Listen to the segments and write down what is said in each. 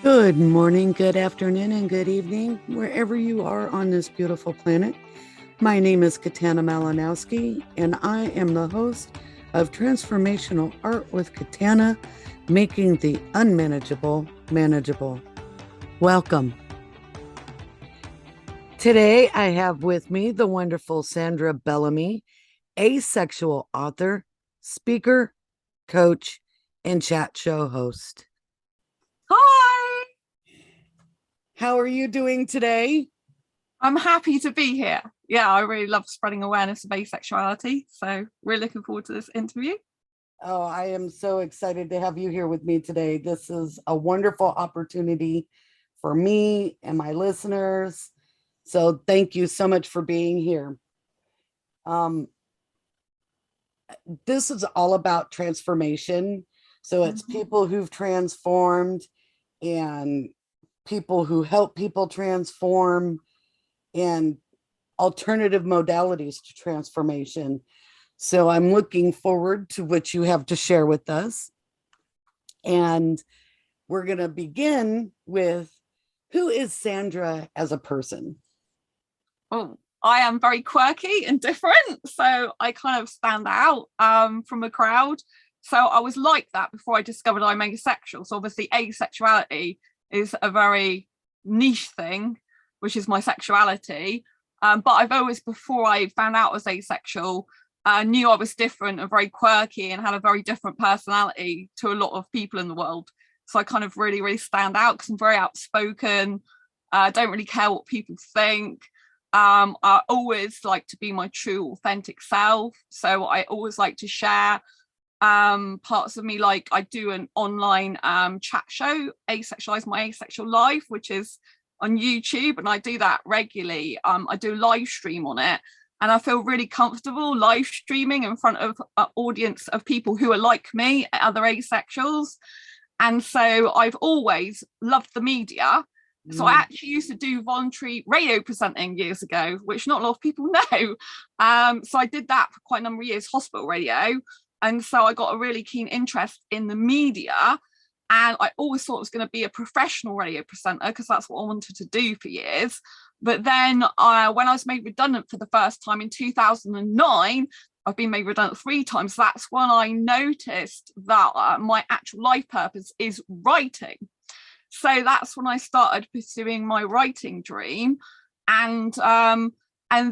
Good morning, good afternoon, and good evening, wherever you are on this beautiful planet. My name is Katana Malinowski, and I am the host of Transformational Art with Katana, making the unmanageable manageable. Welcome. Today, I have with me the wonderful Sandra Bellamy, asexual author, speaker, coach, and chat show host. Hi, How are you doing today? I'm happy to be here. Yeah, I really love spreading awareness of asexuality. So we're looking forward to this interview. Oh, I am so excited to have you here with me today. This is a wonderful opportunity for me and my listeners. So thank you so much for being here. This is all about transformation. So it's people who've transformed and people who help people transform and alternative modalities to transformation. So I'm looking forward to what you have to share with us. And we're going to begin with, who is Sandra as a person? Oh, I am very quirky and different. So I kind of stand out from the crowd. So I was like that before I discovered I'm asexual. So obviously asexuality is a very niche thing, which is my sexuality. But I've always, before I found out I was asexual, knew I was different and very quirky and had a very different personality to a lot of people in the world. So I kind of really, really stand out because I'm very outspoken. Don't really care what people think. I always like to be my true, authentic self. So I always like to share parts of me. Like I do an online chat show, Asexualize My Asexual Life, which is on YouTube, and I do that regularly. I do a live stream on it, and I feel really comfortable live streaming in front of an audience of people who are like me, other asexuals. And so I've always loved the media. So I actually used to do voluntary radio presenting years ago, which not a lot of people know. So I did that for quite a number of years, hospital radio. And so I got a really keen interest in the media. And I always thought it was going to be a professional radio presenter because that's what I wanted to do for years. But then when I was made redundant for the first time in 2009, I've been made redundant 3 times. That's when I noticed that my actual life purpose is writing. So that's when I started pursuing my writing dream. And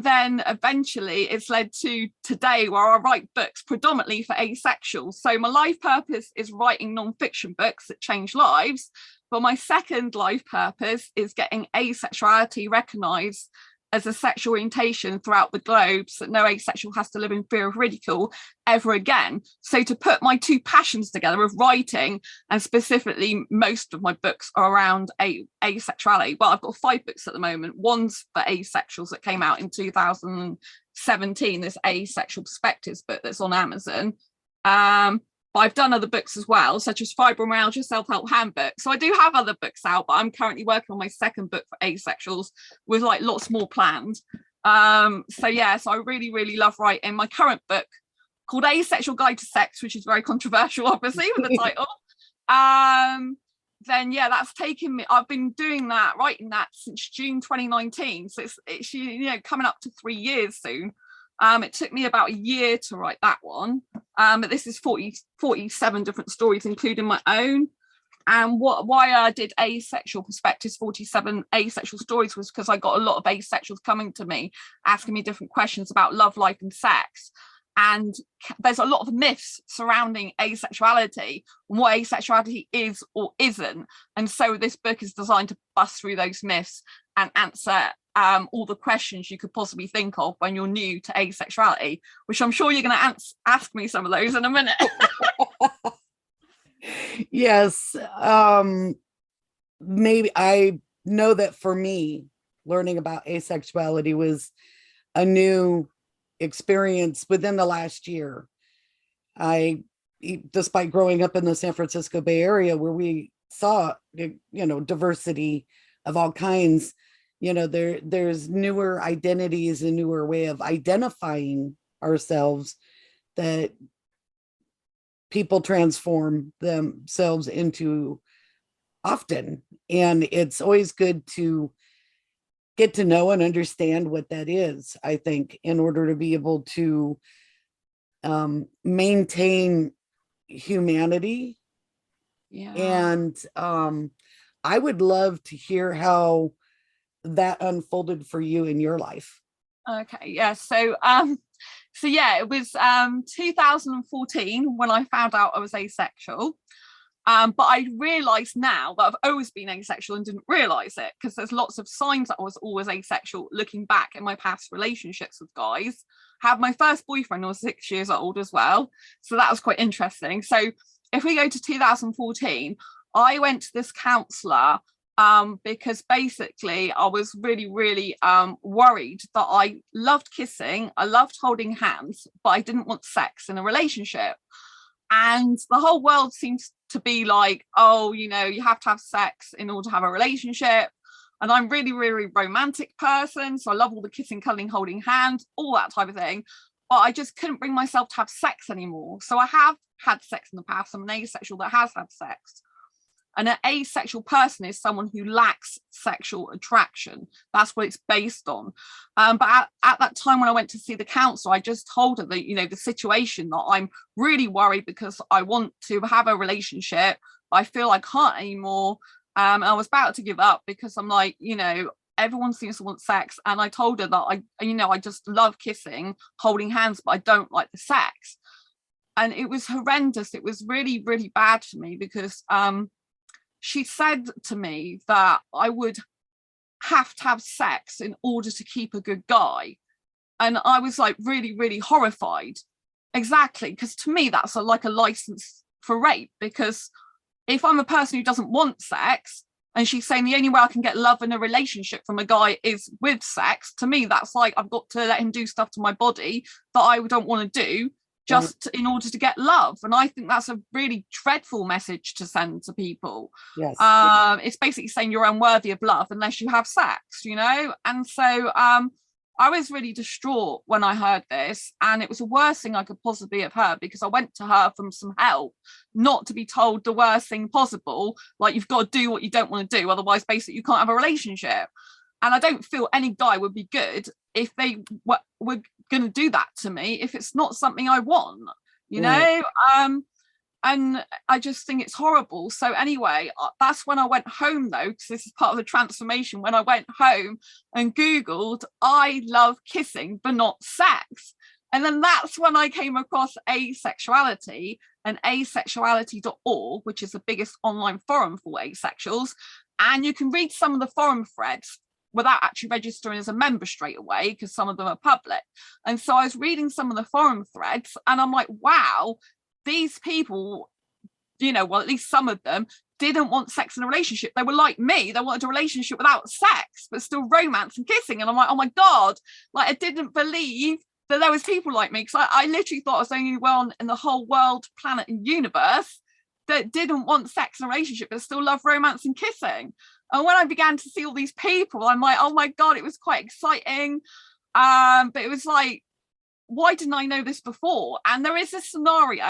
then eventually it's led to today where I write books predominantly for asexuals. So my life purpose is writing non-fiction books that change lives. But my second life purpose is getting asexuality recognized as a sexual orientation throughout the globe so that no asexual has to live in fear of ridicule ever again. So to put my 2 passions together of writing, and specifically most of my books are around asexuality. Well, I've got 5 books at the moment. One's for asexuals that came out in 2017, this Asexual Perspectives book that's on Amazon. But I've done other books as well, such as Fibromyalgia Self-Help Handbook. So I do have other books out, but I'm currently working on my second book for asexuals with like lots more planned. So I really, really love writing. My current book called Asexual Guide to Sex, which is very controversial, obviously, with the title. That's taken me. I've been writing that since June 2019. So it's coming up to 3 years soon. It took me about a year to write that one. But this is 47 different stories, including my own. And why I did Asexual Perspectives, 47 asexual stories, was because I got a lot of asexuals coming to me, asking me different questions about love, life, and sex. And there's a lot of myths surrounding asexuality and what asexuality is or isn't. And so this book is designed to bust through those myths and answer all the questions you could possibly think of when you're new to asexuality, which I'm sure you're going to ask me some of those in a minute. Yes. Maybe I know that for me, learning about asexuality was a new experience within the last year. Despite growing up in the San Francisco Bay Area where we saw, diversity of all kinds, there's newer identities and newer way of identifying ourselves that people transform themselves into often. And it's always good to get to know and understand what that is, I think, in order to be able to maintain humanity. Yeah. And I would love to hear how that unfolded for you in your life. Okay, yeah. So yeah, it was 2014 when I found out I was asexual. But I realised now that I've always been asexual and didn't realise it, because there's lots of signs that I was always asexual looking back in my past relationships with guys. I had my first boyfriend, I was 6 years old as well. So that was quite interesting. So if we go to 2014, I went to this counsellor because basically I was really, really worried that I loved kissing, I loved holding hands, but I didn't want sex in a relationship. And the whole world seems to be like, oh, you know, you have to have sex in order to have a relationship. And I'm really, really romantic person. So I love all the kissing, cuddling, holding hands, all that type of thing. But I just couldn't bring myself to have sex anymore. So I have had sex in the past. I'm an asexual that has had sex. And an asexual person is someone who lacks sexual attraction. That's what it's based on. But at that time when I went to see the counsellor, I just told her that, you know, the situation, that I'm really worried because I want to have a relationship. I feel I can't anymore. I was about to give up because I'm like, you know, everyone seems to want sex. And I told her that I just love kissing, holding hands, but I don't like the sex. And it was horrendous. It was really, really bad for me because she said to me that I would have to have sex in order to keep a good guy. And I was like really, really horrified. Exactly. Because to me, that's like a license for rape. Because if I'm a person who doesn't want sex, and she's saying the only way I can get love in a relationship from a guy is with sex, to me, that's like I've got to let him do stuff to my body that I don't want to do just in order to get love. And I think that's a really dreadful message to send to people. Yes. It's basically saying you're unworthy of love unless you have sex, you know? And so I was really distraught when I heard this, and it was the worst thing I could possibly have heard, because I went to her for some help, not to be told the worst thing possible, like you've got to do what you don't want to do, otherwise basically you can't have a relationship. And I don't feel any guy would be good if they were going to do that to me if it's not something I want, you know? And I just think it's horrible. So anyway, that's when I went home, though, because this is part of the transformation. When I went home and Googled, I love kissing, but not sex. And then that's when I came across Asexuality and asexuality.org, which is the biggest online forum for asexuals. And you can read some of the forum threads without actually registering as a member straight away, because some of them are public. And so I was reading some of the forum threads and I'm like, wow, these people, you know, well, at least some of them didn't want sex in a relationship. They were like me. They wanted a relationship without sex, but still romance and kissing. And I'm like, oh my God, like I didn't believe that there was people like me, because I literally thought I was the only one in the whole world, planet and universe that didn't want sex in a relationship, but still love romance and kissing. And when I began to see all these people, I'm like, oh my God, it was quite exciting. But it was like, why didn't I know this before? And there is this scenario,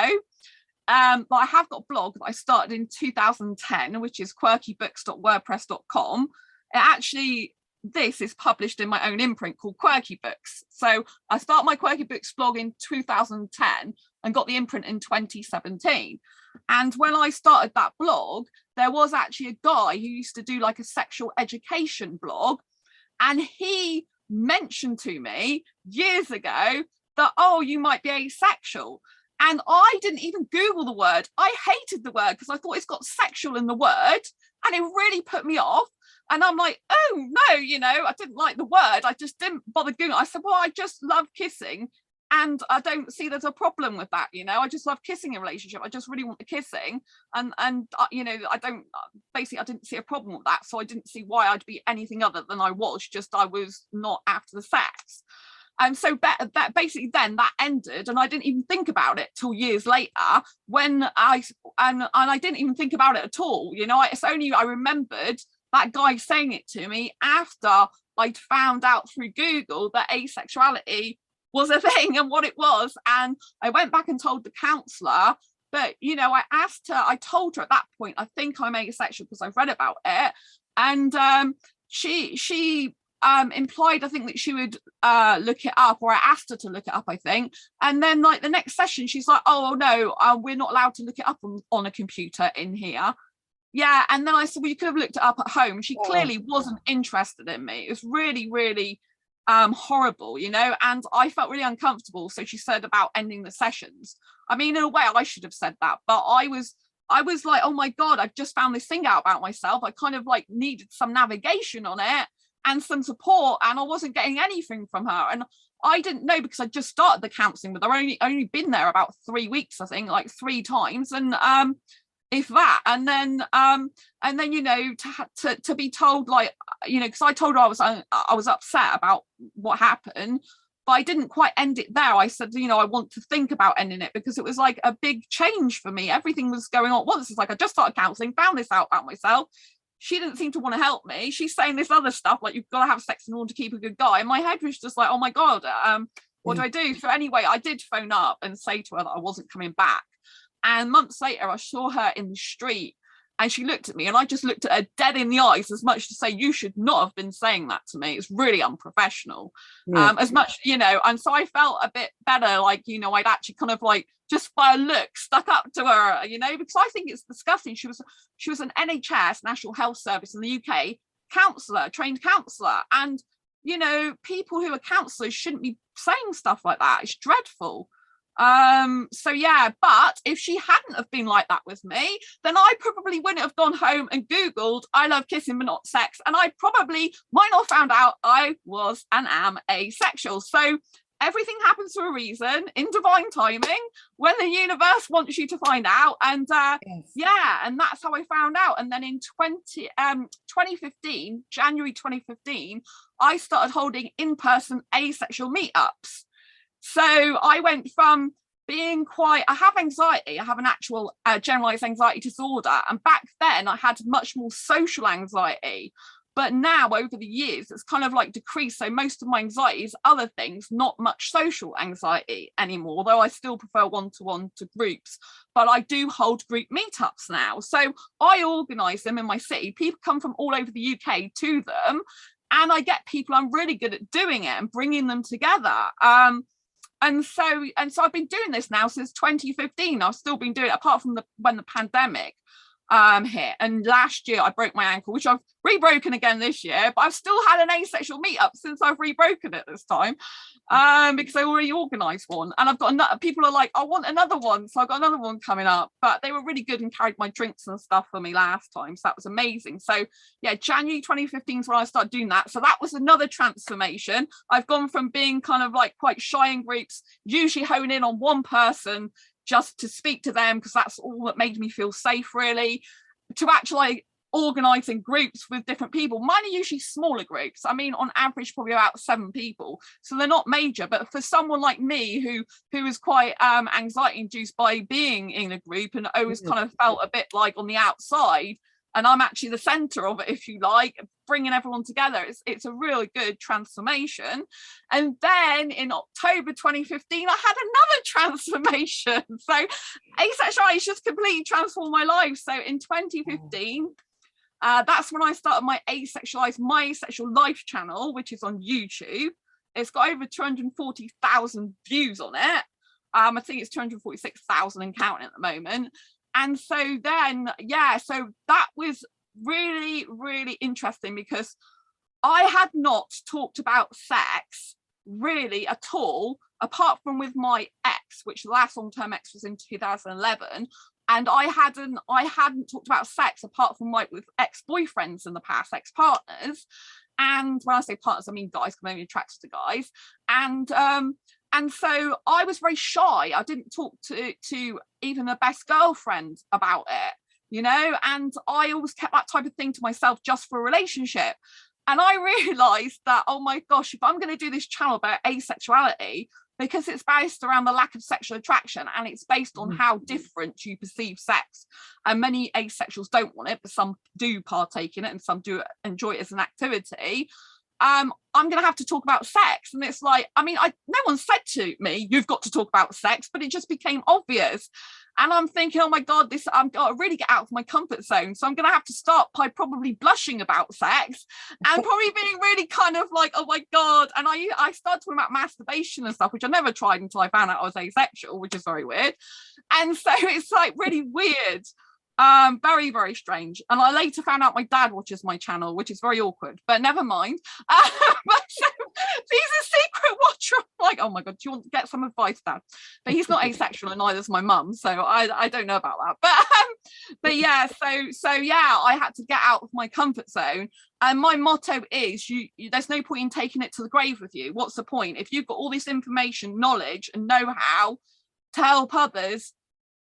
but I have got a blog that I started in 2010, which is quirkybooks.wordpress.com. It actually, this is published in my own imprint called Quirky Books. So I started my Quirky Books blog in 2010 and got the imprint in 2017. And when I started that blog, there was actually a guy who used to do like a sexual education blog. And he mentioned to me years ago that, oh, you might be asexual. And I didn't even Google the word. I hated the word because I thought it's got sexual in the word. And it really put me off. And I'm like, oh, no, you know, I didn't like the word. I just didn't bother Googling. I said, well, I just love kissing. And I don't see there's a problem with that, you know. I just love kissing in a relationship. I just really want the kissing. And you know, I didn't see a problem with that. So I didn't see why I'd be anything other than I was. Just I was not after the sex. And so that basically then that ended, and I didn't even think about it till years later when I didn't even think about it at all. You know, it's only I remembered that guy saying it to me after I'd found out through Google that asexuality was a thing and what it was. And I went back and told the counsellor, But you know, I told her at that point, I think I'm asexual because I've read about it. And she implied, I think, that she would look it up, or I asked her to look it up, I think. And then like the next session, she's like, oh no, we're not allowed to look it up on a computer in here. Yeah. And then I said, well, you could have looked it up at home. She clearly wasn't interested in me. It was really, really horrible, you know, and I felt really uncomfortable. So she said about ending the sessions. I mean, in a way, I should have said that, but I was like, oh my God, I've just found this thing out about myself. I kind of like needed some navigation on it and some support, and I wasn't getting anything from her. And I didn't know, because I just started the counselling, but I've only been there about 3 weeks, I think, like 3 times. And if that, and then you know, to be told, like, you know, because I told her I was upset about what happened, but I didn't quite end it there. I said, you know, I want to think about ending it, because it was like a big change for me. Everything was going on at once. It's like I just started counselling, found this out about myself. She didn't seem to want to help me. She's saying this other stuff, like you've got to have sex in order to keep a good guy. And my head was just like, oh my God, what do I do? So anyway, I did phone up and say to her that I wasn't coming back. And months later, I saw her in the street, and she looked at me, and I just looked at her dead in the eyes, as much to say, you should not have been saying that to me. It's really unprofessional. As much, you know. And so I felt a bit better, like, you know, I'd actually kind of like, just by a look, stuck up to her, you know, because I think it's disgusting. She was an NHS, National Health Service in the UK, counsellor, trained counsellor. And, you know, people who are counsellors shouldn't be saying stuff like that. It's dreadful. So yeah, but if she hadn't have been like that with me, then I probably wouldn't have gone home and Googled I love kissing but not sex, and I probably might not have found out I was and am asexual. So everything happens for a reason, in divine timing, when the universe wants you to find out. And yeah, and that's how I found out. And then in 2015, January 2015, I started holding in-person asexual meetups. So I went from being I have anxiety, I have an actual generalized anxiety disorder. And back then I had much more social anxiety. But now over the years, it's kind of like decreased. So most of my anxiety is other things, not much social anxiety anymore, although I still prefer one-to-one to groups. But I do hold group meetups now. So I organise them in my city. People come from all over the UK to them. And I get people, I'm really good at doing it and bringing them together. And so I've been doing this now since 2015. I've still been doing it, apart from when the pandemic hit. And last year I broke my ankle, which I've rebroken again this year, but I've still had an asexual meetup since I've rebroken it this time, because I already organised one. And I've got another, people are like, I want another one, so I've got another one coming up. But they were really good and carried my drinks and stuff for me last time, so that was amazing. So yeah, January 2015 is when I started doing that. So that was another transformation. I've gone from being kind of like quite shy in groups, usually hone in on one person just to speak to them, because that's all that made me feel safe, really, to actually organising groups with different people. Mine are usually smaller groups. I mean, on average, probably about 7 people. So they're not major. But for someone like me who is quite anxiety induced by being in a group and always kind of felt a bit like on the outside, and I'm actually the centre of it, if you like, bringing everyone together. It's a really good transformation. And then in October 2015, I had another transformation. So asexuality just completely transformed my life. So in 2015, that's when I started my My Asexual Life channel, which is on YouTube. It's got over 240,000 views on it. I think it's 246,000 and counting at the moment. And so then, yeah, so that was really, really interesting, because I had not talked about sex really at all, apart from with my ex, which the last long-term ex was in 2011. And I hadn't talked about sex apart from like with ex-boyfriends in the past, ex-partners. And when I say partners, I mean guys, because I'm only attracted to guys. And so I was very shy. I didn't talk to even a best girlfriend about it, you know, and I always kept that type of thing to myself just for a relationship. And I realized that, oh my gosh, if I'm going to do this channel about asexuality, because it's based around the lack of sexual attraction, and it's based on how different you perceive sex. And many asexuals don't want it, but some do partake in it and some do enjoy it as an activity. I'm going to have to talk about sex. And it's like, I mean, no one said to me, you've got to talk about sex, but it just became obvious. And I'm thinking, oh my God, this I'm got to really get out of my comfort zone. So I'm going to have to start by probably blushing about sex and probably being really kind of like, oh my God. And I started talking about masturbation and stuff, which I never tried until I found out I was asexual, which is very weird. And so it's like really weird. Very, very strange. And I later found out my dad watches my channel, which is very awkward, but never mind. But so, he's a secret watcher. I'm like, oh my God, do you want to get some advice, Dad? But he's not asexual and neither is my mum. So I don't know about that. But yeah, so yeah, I had to get out of my comfort zone. And my motto is you there's no point in taking it to the grave with you. What's the point? If you've got all this information, knowledge, and know-how to help others,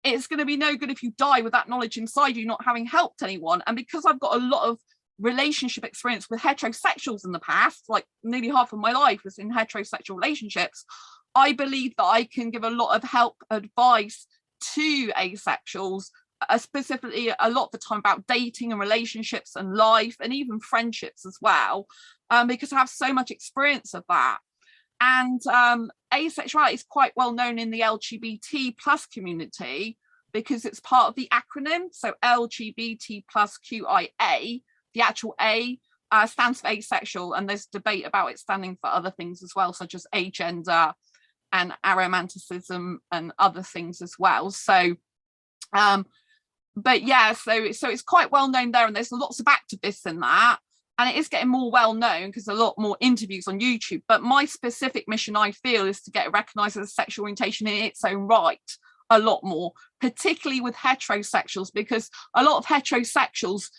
it's going to be no good if you die with that knowledge inside you, not having helped anyone. And because I've got a lot of relationship experience with heterosexuals in the past, like nearly half of my life was in heterosexual relationships, I believe that I can give a lot of help, advice to asexuals, specifically a lot of the time about dating and relationships and life and even friendships as well, because I have so much experience of that. And asexuality is quite well known in the LGBT plus community because it's part of the acronym. So LGBT plus QIA, the actual A stands for asexual, and there's debate about it standing for other things as well, such as agender and aromanticism and other things as well. So but yeah, so it's quite well known there, and there's lots of activists in that. And it is getting more well known because a lot more interviews on YouTube. But my specific mission, I feel, is to get it recognised as a sexual orientation in its own right a lot more, particularly with heterosexuals, because a lot of heterosexuals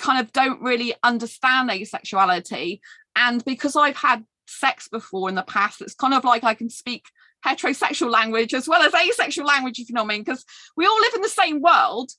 kind of don't really understand asexuality. And because I've had sex before in the past, it's kind of like I can speak heterosexual language as well as asexual language, if you know what I mean, because we all live in the same world.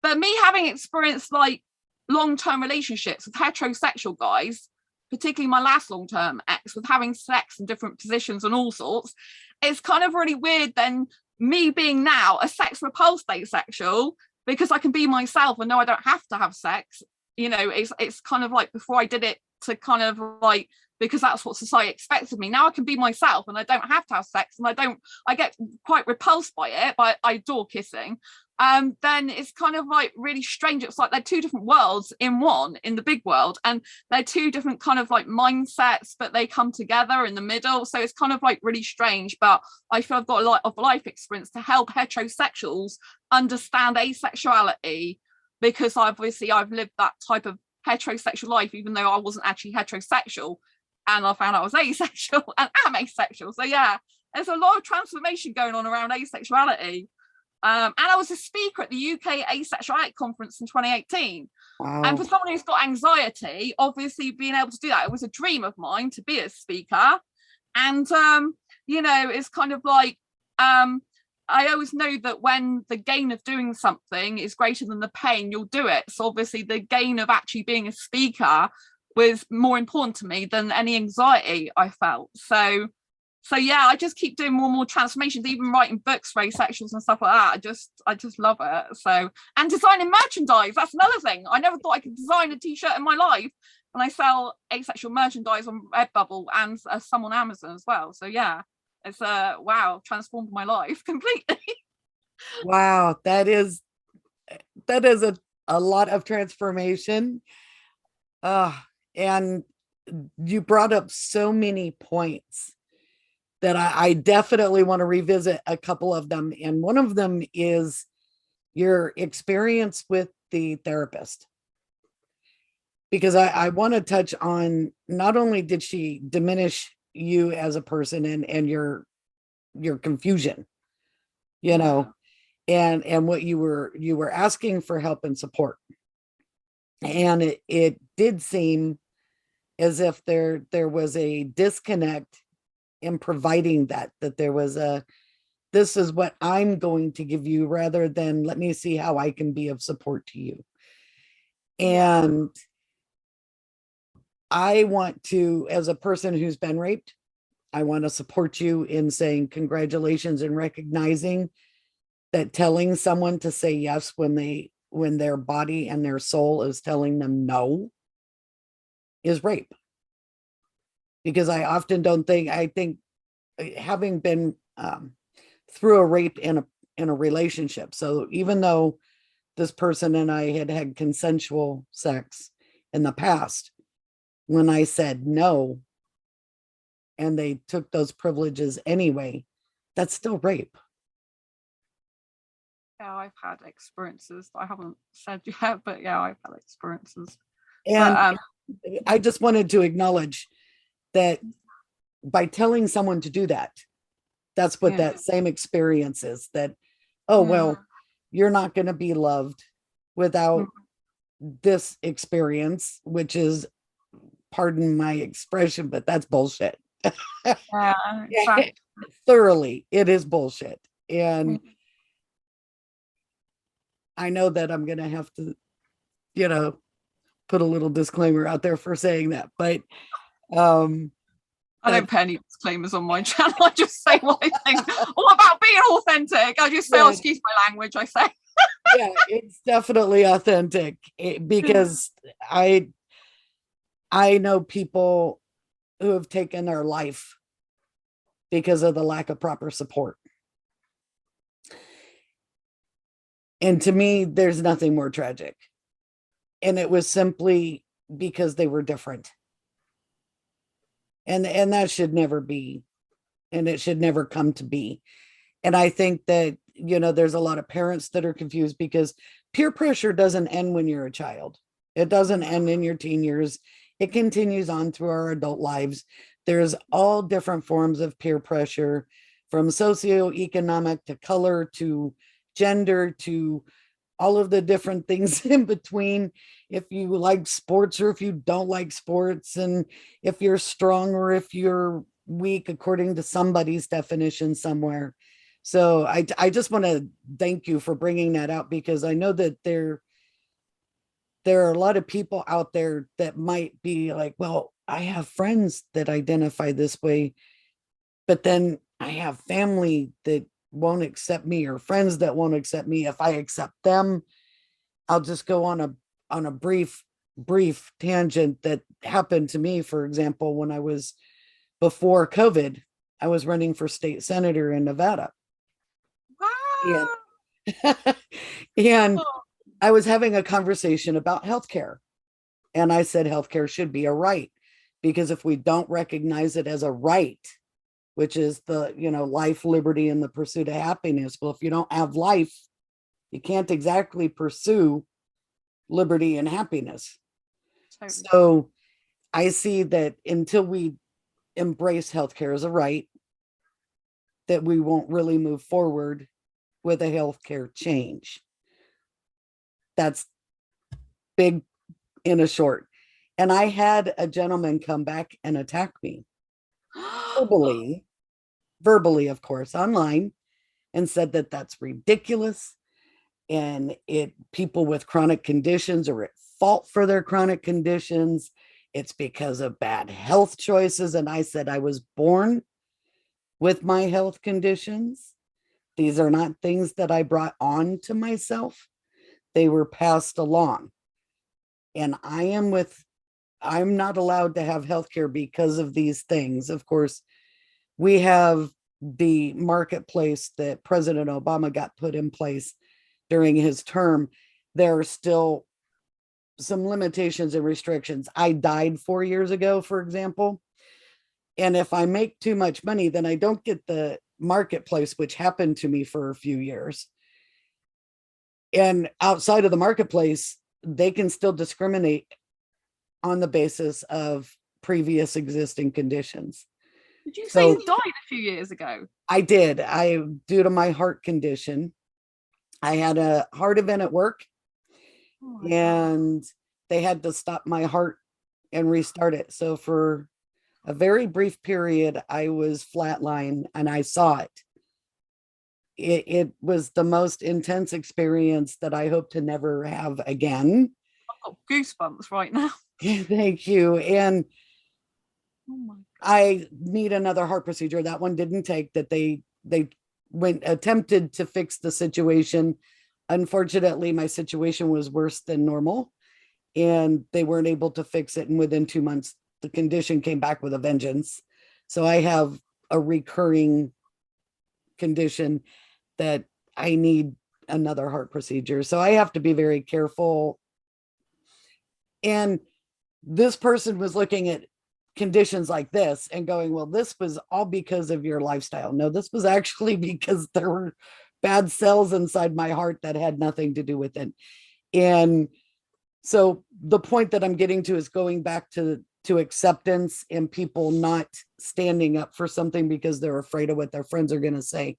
But me having experienced like long-term relationships with heterosexual guys, particularly my last long-term ex, with having sex in different positions and all sorts, it's kind of really weird then me being now a sex repulsed asexual, because I can be myself and know I don't have to have sex. You know, it's kind of like before I did it to kind of like, because that's what society expects of me. Now I can be myself and I don't have to have sex, and I get quite repulsed by it, but I adore kissing. Then it's kind of like really strange. It's like they're two different worlds in one, in the big world, and they're two different kind of like mindsets, but they come together in the middle. So it's kind of like really strange, but I feel I've got a lot of life experience to help heterosexuals understand asexuality, because obviously I've lived that type of heterosexual life, even though I wasn't actually heterosexual, and I found out I was asexual and am asexual. So yeah, there's a lot of transformation going on around asexuality. And I was a speaker at the UK Asexuality conference in 2018. Wow. And for someone who's got anxiety, obviously being able to do that, it was a dream of mine to be a speaker. And, you know, it's kind of like, I always know that when the gain of doing something is greater than the pain, you'll do it. So obviously the gain of actually being a speaker was more important to me than any anxiety I felt. So yeah, I just keep doing more and more transformations, even writing books for asexuals and stuff like that. I just love it. So, and designing merchandise, that's another thing. I never thought I could design a t-shirt in my life, and I sell asexual merchandise on Redbubble and some on Amazon as well. So yeah, it's wow, transformed my life completely. Wow, that is a lot of transformation. And you brought up so many points that I definitely want to revisit a couple of them. And one of them is your experience with the therapist. Because I want to touch on, not only did she diminish you as a person and your confusion, you know, and what you were asking for help and support. And it did seem as if there was a disconnect in providing that there was this is what I'm going to give you, rather than let me see how I can be of support to you. And I want to, as a person who's been raped, I want to support you in saying congratulations and recognizing that telling someone to say yes when their body and their soul is telling them no is rape. Because I often don't think, I think having been through a rape in in a relationship. So even though this person and I had had consensual sex in the past, when I said no and they took those privileges anyway, that's still rape. Yeah, I've had experiences. I haven't said yet, but yeah, I've had experiences. And But I just wanted to acknowledge that by telling someone to do that, that's what yeah, that same experience is, that, oh, yeah. well, you're not going to be loved without this experience, which is, pardon my expression, but that's bullshit. Yeah, exactly. Thoroughly, it is bullshit. And Mm. I know that I'm going to have to, you know, put a little disclaimer out there for saying that, but I don't put any disclaimers on my channel. I just say what I think. All about being authentic. I just say, oh, excuse my language. I say, yeah, it's definitely authentic because I know people who have taken their life because of the lack of proper support. And to me, there's nothing more tragic. And it was simply because they were different. And that should never be, and it should never come to be. And I think that, there's a lot of parents that are confused because peer pressure doesn't end when you're a child. It doesn't end in your teen years. It continues on through our adult lives. There's all different forms of peer pressure, from socioeconomic to color to gender to all of the different things in between. If you like sports or if you don't like sports, and if you're strong or if you're weak, according to somebody's definition somewhere. So I just want to thank you for bringing that out, because I know that there are a lot of people out there that might be like, well, I have friends that identify this way, but then I have family that won't accept me, or friends that won't accept me. If I accept them, I'll just go on a brief tangent that happened to me. For example, when I was, before COVID, I was running for state senator in Nevada. wow. And, and I was having a conversation about healthcare. And I said healthcare should be a right, because if we don't recognize it as a right, which is the, life, liberty, and the pursuit of happiness. Well, if you don't have life, you can't exactly pursue liberty and happiness. Totally. So I see that until we embrace healthcare as a right, that we won't really move forward with a healthcare change. That's big in a short. And I had a gentleman come back and attack me verbally, of course, online, and said that that's ridiculous. And people with chronic conditions are at fault for their chronic conditions. It's because of bad health choices. And I said, I was born with my health conditions. These are not things that I brought on to myself. They were passed along. And I'm not allowed to have healthcare because of these things. Of course, we have the marketplace that President Obama got put in place during his term. There are still some limitations and restrictions. I died 4 years ago, for example. And if I make too much money, then I don't get the marketplace, which happened to me for a few years. And outside of the marketplace, they can still discriminate on the basis of previous existing conditions. Did you say you died a few years ago? I did. Due to my heart condition, I had a heart event at work, and they had to stop my heart and restart it. So for a very brief period, I was flatline, and I saw it. It was the most intense experience that I hope to never have again. I've got goosebumps right now. Thank you. And I need another heart procedure. That one didn't take. That they attempted to fix the situation. Unfortunately, my situation was worse than normal, and they weren't able to fix it. And within 2 months, the condition came back with a vengeance. So I have a recurring condition that I need another heart procedure. So I have to be very careful. And this person was looking at conditions like this and going, well, this was all because of your lifestyle. No, this was actually because there were bad cells inside my heart that had nothing to do with it. And so the point that I'm getting to is going back to acceptance and people not standing up for something because they're afraid of what their friends are going to say.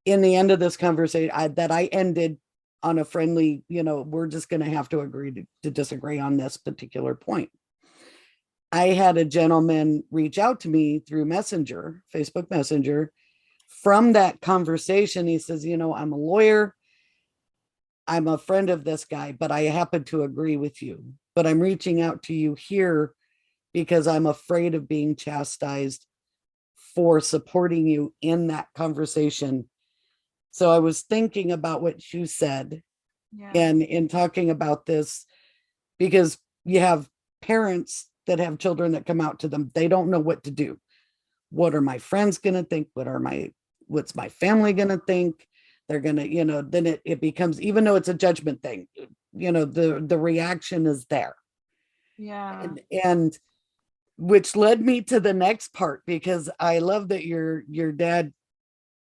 In the end of this conversation, I ended on a friendly, we're just going to have to agree to disagree on this particular point. I had a gentleman reach out to me through Messenger, Facebook Messenger. From that conversation, he says, I'm a lawyer. I'm a friend of this guy, but I happen to agree with you. But I'm reaching out to you here because I'm afraid of being chastised for supporting you in that conversation. So I was thinking about what you said, and in talking about this, because you have parents that have children that come out to them, they don't know what to do. What are my friends going to think? What's my family going to think? They're going to, then it becomes, even though it's a judgment thing, the reaction is there. Yeah. And which led me to the next part, because I love that your dad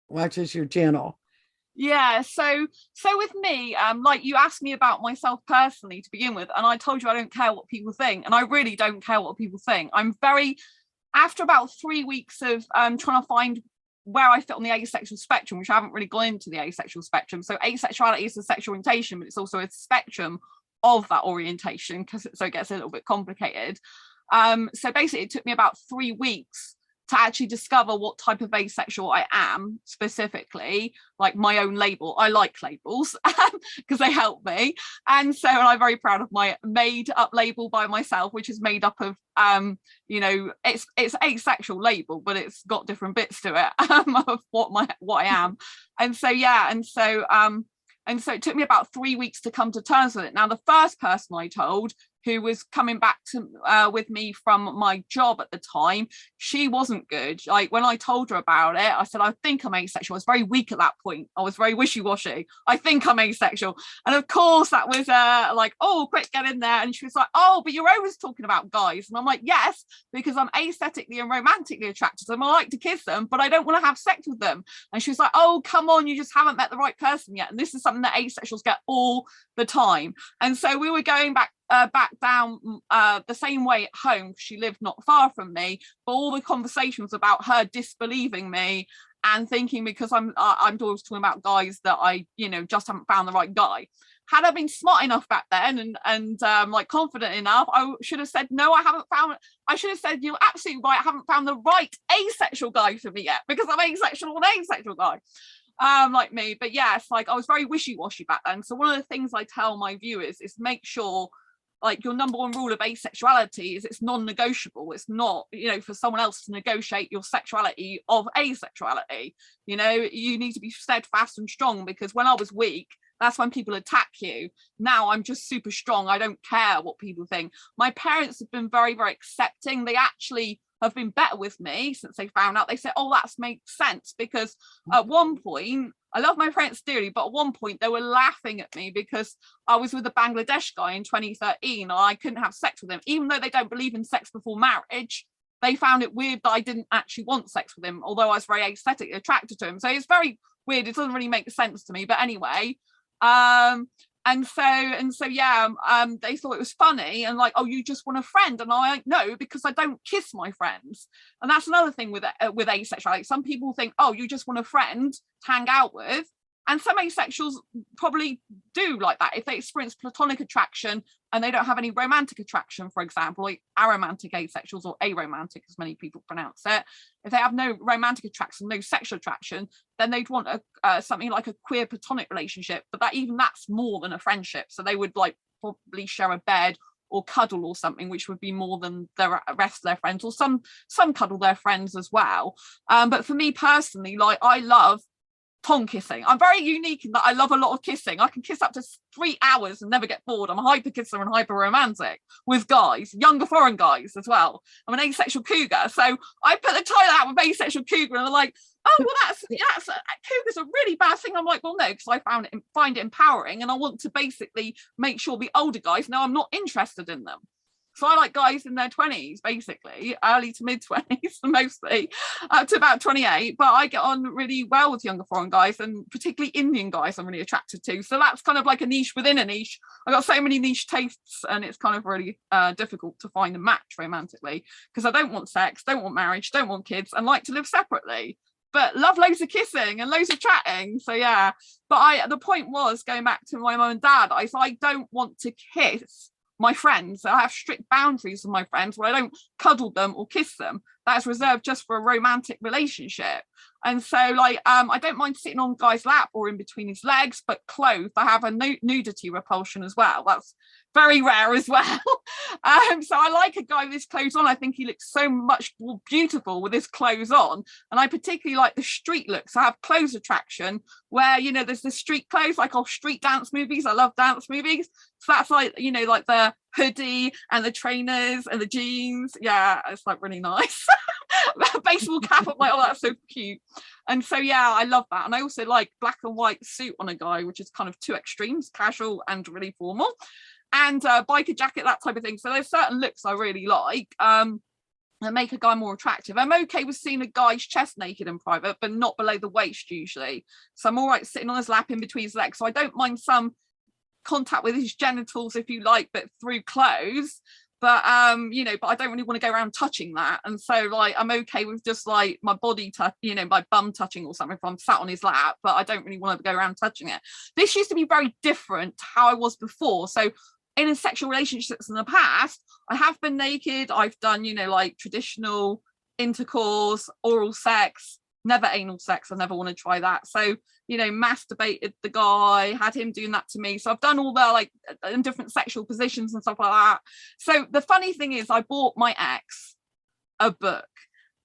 watches your channel. Yeah, so with me, like you asked me about myself personally to begin with, and I told you I don't care what people think, and I really don't care what people think. After about 3 weeks of trying to find where I fit on the asexual spectrum, which I haven't really gone into the asexual spectrum. So asexuality is a sexual orientation, but it's also a spectrum of that orientation, so it gets a little bit complicated. So basically it took me about 3 weeks to actually discover what type of asexual I am specifically, like my own label. I like labels because they help me. And I'm very proud of my made up label by myself, which is made up of, it's asexual label, but it's got different bits to it of what I am. And so it took me about 3 weeks to come to terms with it. Now, the first person I told, who was coming back to with me from my job at the time, she wasn't good. Like when I told her about it, I said, I think I'm asexual. I was very weak at that point. I was very wishy-washy. I think I'm asexual. And of course that was like, oh, quick, get in there. And she was like, oh, but you're always talking about guys. And I'm like, yes, because I'm aesthetically and romantically attracted to them. I like to kiss them, but I don't want to have sex with them. And she was like, oh, come on, you just haven't met the right person yet. And this is something that asexuals get all the time. And so we were going back down the same way at home. She lived not far from me, but all the conversations about her disbelieving me and thinking because I'm always talking about guys that I just haven't found the right guy. Had I been smart enough back then and like confident enough, I should have said, no, I haven't found. I should have said, you're absolutely right, I haven't found the right asexual guy for me yet, because I'm asexual, an asexual guy. Like me. But yes, like I was very wishy-washy back then. So one of the things I tell my viewers is make sure, like, your number one rule of asexuality is it's non-negotiable. It's not, for someone else to negotiate your sexuality of asexuality. You need to be steadfast and strong, because when I was weak, that's when people attack you. Now I'm just super strong. I don't care what people think. My parents have been very, very accepting. They actually have been better with me since they found out. They said, oh, that makes sense, because at one point, I love my parents dearly, but at one point they were laughing at me because I was with a Bangladesh guy in 2013 and I couldn't have sex with him. Even though they don't believe in sex before marriage, they found it weird that I didn't actually want sex with him, although I was very aesthetically attracted to him. So it's very weird. It doesn't really make sense to me. But anyway, they thought it was funny and like, oh, you just want a friend? And I'm like, no, because I don't kiss my friends. And that's another thing with asexuality. Some people think, oh, you just want a friend to hang out with. And some asexuals probably do like that if they experience platonic attraction and they don't have any romantic attraction, for example, like aromantic asexuals, or aromantic as many people pronounce it. If they have no romantic attraction, no sexual attraction, then they'd want something like a queer platonic relationship, but that's more than a friendship. So they would like probably share a bed or cuddle or something, which would be more than the rest of their friends, or some cuddle their friends as well. But for me personally, like I love tongue kissing. I'm very unique in that I love a lot of kissing. I can kiss up to 3 hours and never get bored. I'm a hyper kisser and hyper romantic with guys, younger foreign guys as well. I'm an asexual cougar. So I put the title out with asexual cougar and they're like, oh, well, that's cougar's a really bad thing. I'm like, well, no, because I find it empowering and I want to basically make sure the older guys know I'm not interested in them. So I like guys in their 20s, basically, early to mid 20s, mostly, up to about 28. But I get on really well with younger foreign guys, and particularly Indian guys I'm really attracted to. So that's kind of like a niche within a niche. I've got so many niche tastes, and it's kind of really difficult to find a match romantically, because I don't want sex, don't want marriage, don't want kids, and like to live separately. But love loads of kissing and loads of chatting. So yeah. But the point was, going back to my mum and dad, I don't want to kiss my friends. I have strict boundaries with my friends where I don't cuddle them or kiss them. That's reserved just for a romantic relationship. And so like I don't mind sitting on guy's lap or in between his legs, but clothed, I have a nudity repulsion as well. That's very rare as well. So I like a guy with his clothes on. I think he looks so much more beautiful with his clothes on. And I particularly like the street looks. I have clothes attraction where, you know, there's the street clothes, like off street dance movies. I love dance movies. So that's like, you know, like the hoodie and the trainers and the jeans. Yeah, it's like really nice. Baseball cap. I'm like, oh, that's so cute. And so yeah, I love that. And I also like black and white suit on a guy, which is kind of two extremes, casual and really formal, and biker jacket, that type of thing. So there's certain looks I really like that make a guy more attractive. I'm okay with seeing a guy's chest naked in private, but not below the waist usually. So I'm all right sitting on his lap in between his legs. So I don't mind some contact with his genitals, if you like, but through clothes. But you know, but I don't really want to go around touching that. And so like I'm okay with just like my body touch, you know, my bum touching or something if I'm sat on his lap, but I don't really want to go around touching it. This used to be very different to how I was before. So in sexual relationships in the past, I have been naked. I've done, you know, like traditional intercourse, oral sex, never anal sex. I never want to try that. So, you know, masturbated the guy, had him doing that to me. So I've done all the like in different sexual positions and stuff like that. So the funny thing is I bought my ex a book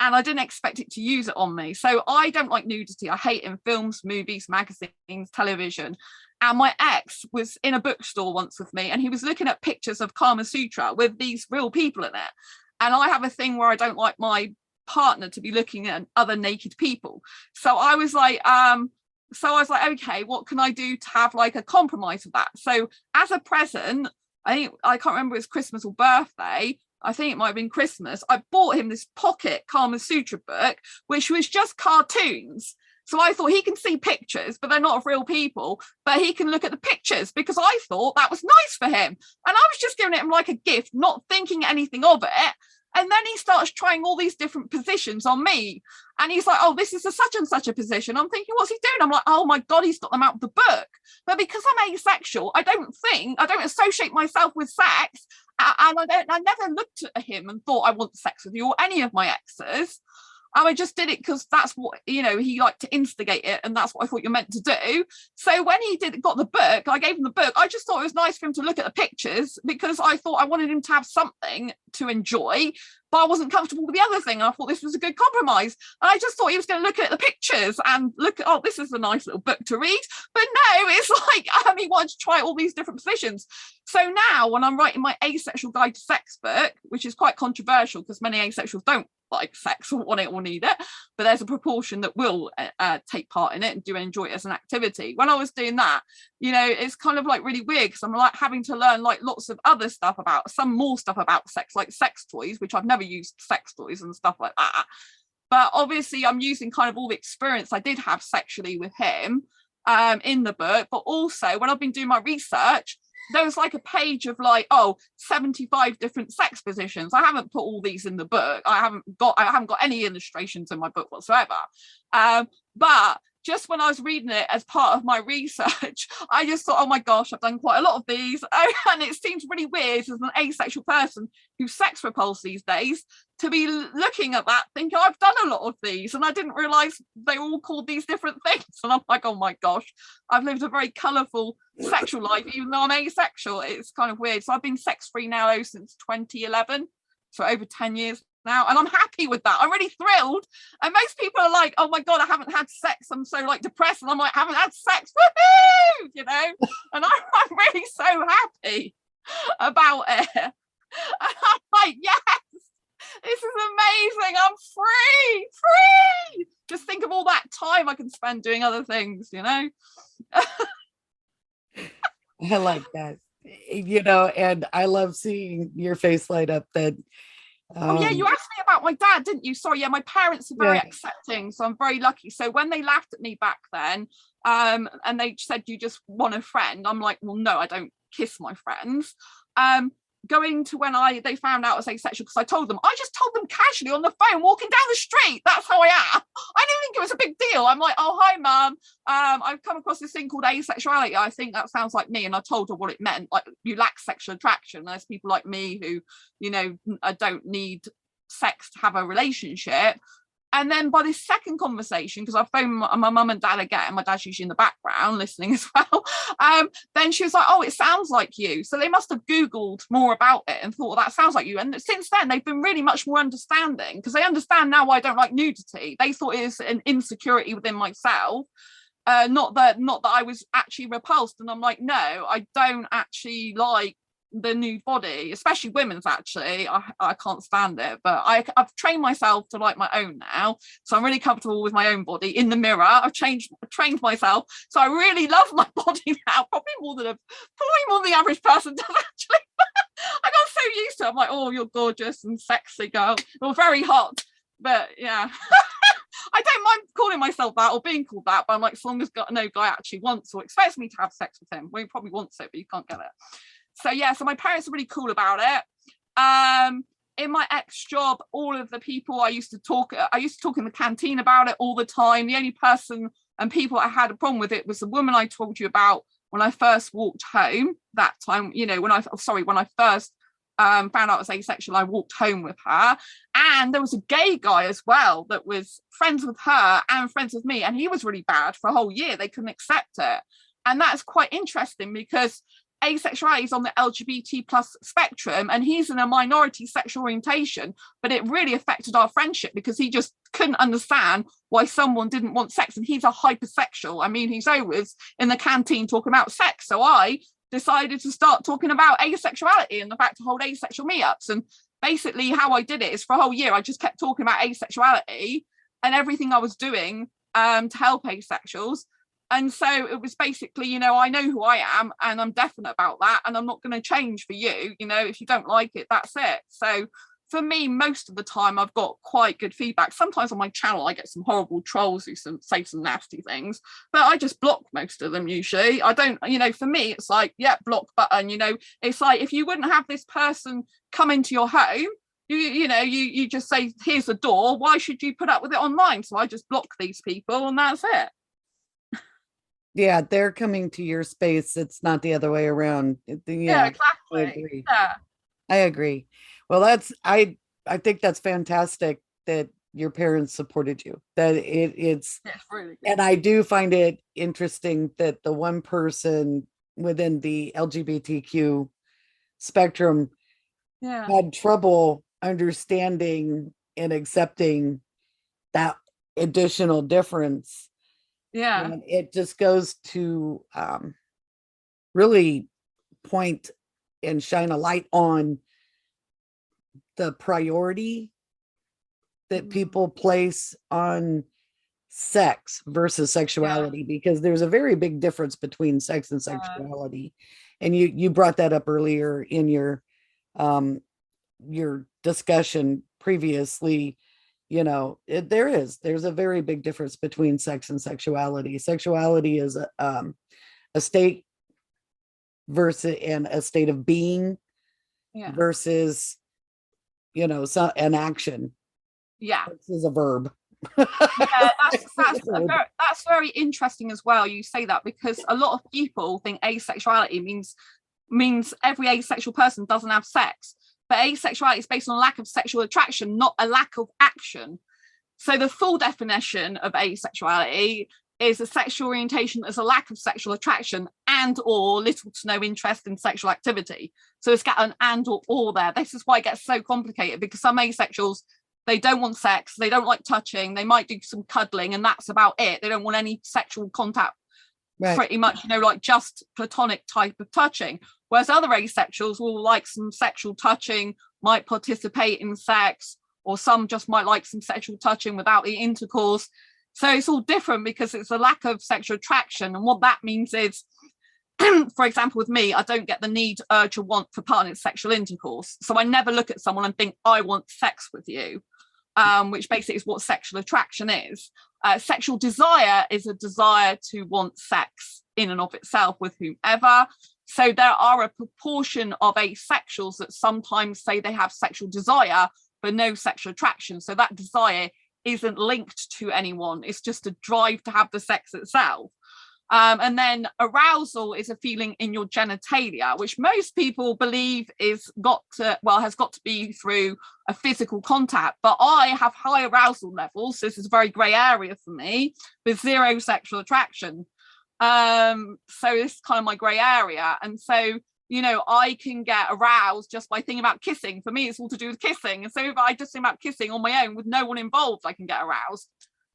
and I didn't expect it to use it on me. So I don't like nudity. I hate in films, movies, magazines, television. And my ex was in a bookstore once with me and he was looking at pictures of Kama Sutra with these real people in it. And I have a thing where I don't like my partner to be looking at other naked people. So I was like, okay, what can I do to have like a compromise of that? So as a present, I can't remember if it was Christmas or birthday, I think it might have been Christmas, I bought him this pocket Kama Sutra book, which was just cartoons. So I thought he can see pictures, but they're not of real people, but he can look at the pictures because I thought that was nice for him. And I was just giving it him like a gift, not thinking anything of it. And then he starts trying all these different positions on me. And he's like, oh, this is a such and such a position. I'm thinking, what's he doing? I'm like, oh my God, he's got them out of the book. But because I'm asexual, I don't associate myself with sex. And I never looked at him and thought I want sex with you or any of my exes. I just did it because that's what, you know, he liked to instigate it and that's what I thought you're meant to do. So when he got the book, I gave him the book. I just thought it was nice for him to look at the pictures because I thought I wanted him to have something to enjoy, but I wasn't comfortable with the other thing. And I thought this was a good compromise. And I just thought he was going to look at the pictures and look at, oh, this is a nice little book to read. But no, it's like he wanted to try all these different positions. So now when I'm writing my Asexual Guide to Sex book, which is quite controversial because many asexuals don't like sex or want it or need it, but there's a proportion that will take part in it and do enjoy it as an activity. When I was doing that, you know, it's kind of like really weird because I'm like having to learn like lots of other stuff about some more stuff about sex, like sex toys, which I've never used sex toys and stuff like that. But obviously I'm using kind of all the experience I did have sexually with him in the book. But also when I've been doing my research, there was like a page of like 75 different sex positions. I haven't put all these in the book. I haven't got any illustrations in my book whatsoever. But just when I was reading it as part of my research, I just thought, oh my gosh, I've done quite a lot of these. And it seems really weird as an asexual person who's sex repulsed these days to be looking at that thinking I've done a lot of these and I didn't realize they all called these different things. And I'm like, oh my gosh, I've lived a very colourful sexual life even though I'm asexual. It's kind of weird. So I've been sex free now since 2011, so over 10 years now, and I'm happy with that. I'm really thrilled. And most people are like, oh my god, I haven't had sex, I'm so like depressed. And I'm like, I haven't had sex, woohoo, you know. And I'm really so happy about it. And I'm like, yes, this is amazing, I'm free. Just think of all that time I can spend doing other things, you know. I like that, you know, and I love seeing your face light up that Oh yeah, you asked me about my dad, didn't you? Sorry, yeah, my parents are very yeah. accepting, so I'm very lucky. So when they laughed at me back then, and they said, you just want a friend, I'm like, well, no, I don't kiss my friends. Going to when they found out I was asexual, because I just told them casually on the phone walking down the street, that's how I am. I didn't think it was a big deal. I'm like, oh hi mum, I've come across this thing called asexuality, I think that sounds like me. And I told her what it meant, like, you lack sexual attraction, there's people like me who, you know, don't need sex to have a relationship. And then by this second conversation, because I phoned my mum and dad again, my dad's usually in the background listening as well, then she was like, oh, it sounds like you. So they must have Googled more about it and thought, well, that sounds like you. And since then, they've been really much more understanding, because they understand now why I don't like nudity. They thought it was an insecurity within myself, not that I was actually repulsed. And I'm like, no, I don't actually like the nude body, especially women's. Actually, I can't stand it, but I've trained myself to like my own now, so I'm really comfortable with my own body in the mirror. I've trained myself, so I really love my body now, probably more than the average person does actually. I got so used to it. I'm like, oh, you're gorgeous and sexy, girl, you're very hot. But yeah, I don't mind calling myself that or being called that, but I'm like, as long as no guy actually wants or expects me to have sex with him, well, he probably wants it, but you can't get it. So yeah, so my parents are really cool about it. In my ex job, all of the people I used to talk in the canteen about it all the time. The only person and people I had a problem with it was the woman I told you about when I first walked home that time. You know, when I first found out I was asexual, I walked home with her. And there was a gay guy as well that was friends with her and friends with me, and he was really bad for a whole year. They couldn't accept it. And that's quite interesting, because asexuality is on the LGBT plus spectrum, and he's in a minority sexual orientation, but it really affected our friendship because he just couldn't understand why someone didn't want sex. And he's a hypersexual. I mean, he's always in the canteen talking about sex. So I decided to start talking about asexuality and the fact to hold asexual meetups. And basically how I did it is, for a whole year I just kept talking about asexuality and everything I was doing to help asexuals. And so it was basically, you know, I know who I am and I'm definite about that, and I'm not going to change for you. You know, if you don't like it, that's it. So for me, most of the time I've got quite good feedback. Sometimes on my channel I get some horrible trolls who say some nasty things, but I just block most of them usually. I don't, you know, for me it's like, yeah, block button. You know, it's like, if you wouldn't have this person come into your home, you just say, here's the door, why should you put up with it online? So I just block these people and that's it. Yeah, they're coming to your space. It's not the other way around. Yeah, exactly. I agree. Yeah. I agree. Well, I think that's fantastic that your parents supported you. That it's really good. And I do find it interesting that the one person within the LGBTQ spectrum had trouble understanding and accepting that additional difference. Yeah. And it just goes to really point and shine a light on the priority that people place on sex versus sexuality, because there's a very big difference between sex and sexuality. And you brought that up earlier in your discussion previously. You know, there's a very big difference between sex and sexuality. Sexuality is a state versus a state of being versus, you know, an action. Yeah. This is a verb. That's very interesting as well. You say that because a lot of people think asexuality means every asexual person doesn't have sex. But asexuality is based on a lack of sexual attraction, not a lack of action. So the full definition of asexuality is a sexual orientation as a lack of sexual attraction and or little to no interest in sexual activity. So it's got an and or there. This is why it gets so complicated, because some asexuals, they don't want sex, they don't like touching, they might do some cuddling, and that's about it. They don't want any sexual contact, pretty much, like just platonic type of touching. Whereas other asexuals will like some sexual touching, might participate in sex, or some just might like some sexual touching without the intercourse. So it's all different because it's a lack of sexual attraction. And what that means is, for example, with me, I don't get the need, urge, or want for partner sexual intercourse. So I never look at someone and think, I want sex with you, which basically is what sexual attraction is. Sexual desire is a desire to want sex in and of itself with whomever. So there are a proportion of asexuals that sometimes say they have sexual desire, but no sexual attraction. So that desire isn't linked to anyone. It's just a drive to have the sex itself. And then arousal is a feeling in your genitalia, which most people believe has got to be through a physical contact. But I have high arousal levels. So this is a very grey area for me, with zero sexual attraction. So this is kind of my grey area. And so, I can get aroused just by thinking about kissing. For me, it's all to do with kissing. And so if I just think about kissing on my own with no one involved, I can get aroused.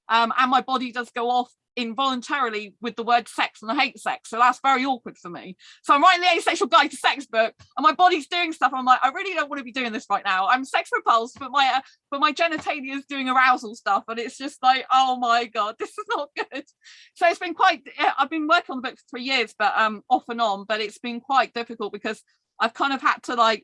And my body does go off involuntarily with the word sex, and I hate sex, so that's very awkward for me. So I'm writing the Asexual Guide to Sex book, and my body's doing stuff, and I'm like, I really don't want to be doing this right now. I'm sex repulsed, but my genitalia is doing arousal stuff, and it's just like, oh my god, this is not good. So it's been I've been working on the book for 3 years, but off and on, but it's been quite difficult because I've kind of had to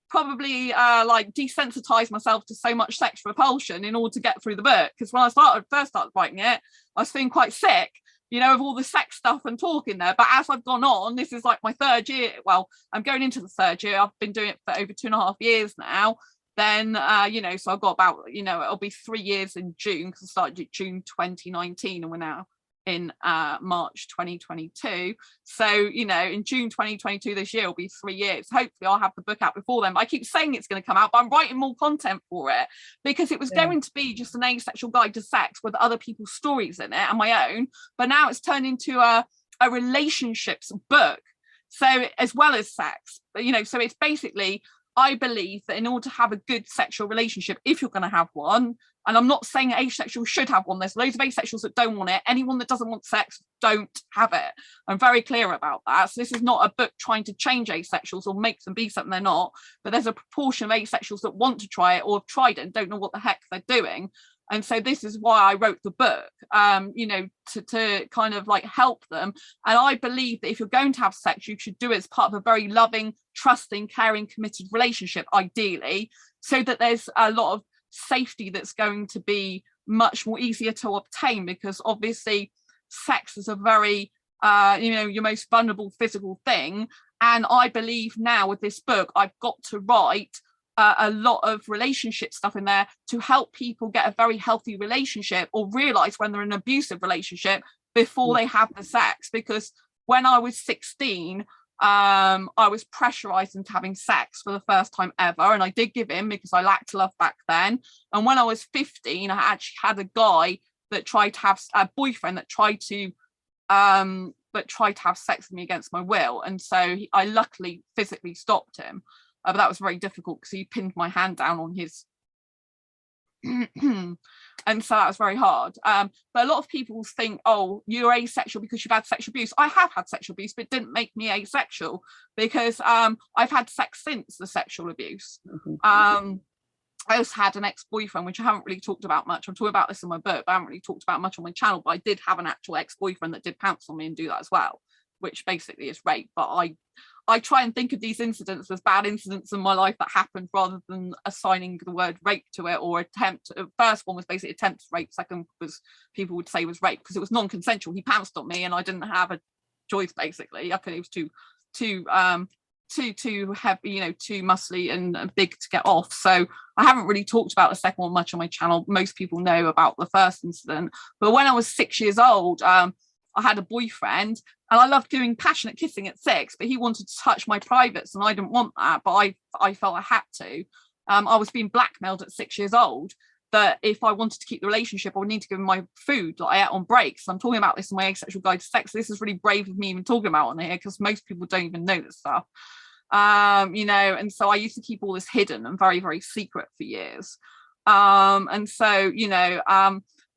probably desensitize myself to so much sex repulsion in order to get through the book. Because when I first started writing it, I was feeling quite sick, of all the sex stuff and talk in there. But as I've gone on, this is like my 3rd year. Well, I'm going into the 3rd year. I've been doing it for over 2.5 years now. Then, so I've got about, it'll be 3 years in June, because I started June 2019 and we're now in March 2022. So, in June 2022 this year will be 3 years. Hopefully I'll have the book out before then. But I keep saying it's going to come out, but I'm writing more content for it, because it was going to be just an asexual guide to sex with other people's stories in it and my own. But now it's turned into a relationships book, so as well as sex. So it's basically, I believe that in order to have a good sexual relationship, if you're going to have one, and I'm not saying asexuals should have one, there's loads of asexuals that don't want it. Anyone that doesn't want sex, don't have it. I'm very clear about that. So this is not a book trying to change asexuals or make them be something they're not, but there's a proportion of asexuals that want to try it or have tried it and don't know what the heck they're doing. And so this is why I wrote the book, to kind of help them. And I believe that if you're going to have sex, you should do it as part of a very loving, trusting, caring, committed relationship, ideally, so that there's a lot of safety that's going to be much more easier to obtain, because obviously sex is a very, your most vulnerable physical thing. And I believe now with this book, I've got to write a lot of relationship stuff in there to help people get a very healthy relationship, or realize when they're in an abusive relationship before they have the sex. Because when I was 16, I was pressurized into having sex for the first time ever, and I did give in because I lacked love back then. And when I was 15, I actually had a guy that tried to have a boyfriend that tried to have sex with me against my will, and so I luckily physically stopped him. But that was very difficult because he pinned my hand down on his and so that was very hard. But a lot of people think, oh, you're asexual because you've had sexual abuse. I have had sexual abuse, but it didn't make me asexual, because I've had sex since the sexual abuse. I also had an ex-boyfriend, which I haven't really talked about much. I'm talking about this in my book, but I haven't really talked about much on my channel. But I did have an actual ex-boyfriend that did pounce on me and do that as well, which basically is rape. But I try and think of these incidents as bad incidents in my life that happened, rather than assigning the word rape to it, or attempt. First one was basically attempt rape. Second was, people would say, was rape, because it was non-consensual. He pounced on me and I didn't have a choice, basically. I think it was too heavy, too muscly and big to get off. So I haven't really talked about the second one much on my channel. Most people know about the first incident. But when I was 6 years old, I had a boyfriend, and I loved doing passionate kissing at 6, but he wanted to touch my privates and I didn't want that, but I felt I had to. I was being blackmailed at 6 years old that if I wanted to keep the relationship, I would need to give him my food that I ate on breaks. I'm talking about this in my Asexual Guide to Sex. This is really brave of me even talking about on here, because most people don't even know this stuff. You know, and so I used to keep all this hidden and very, very secret for years. And so, you know,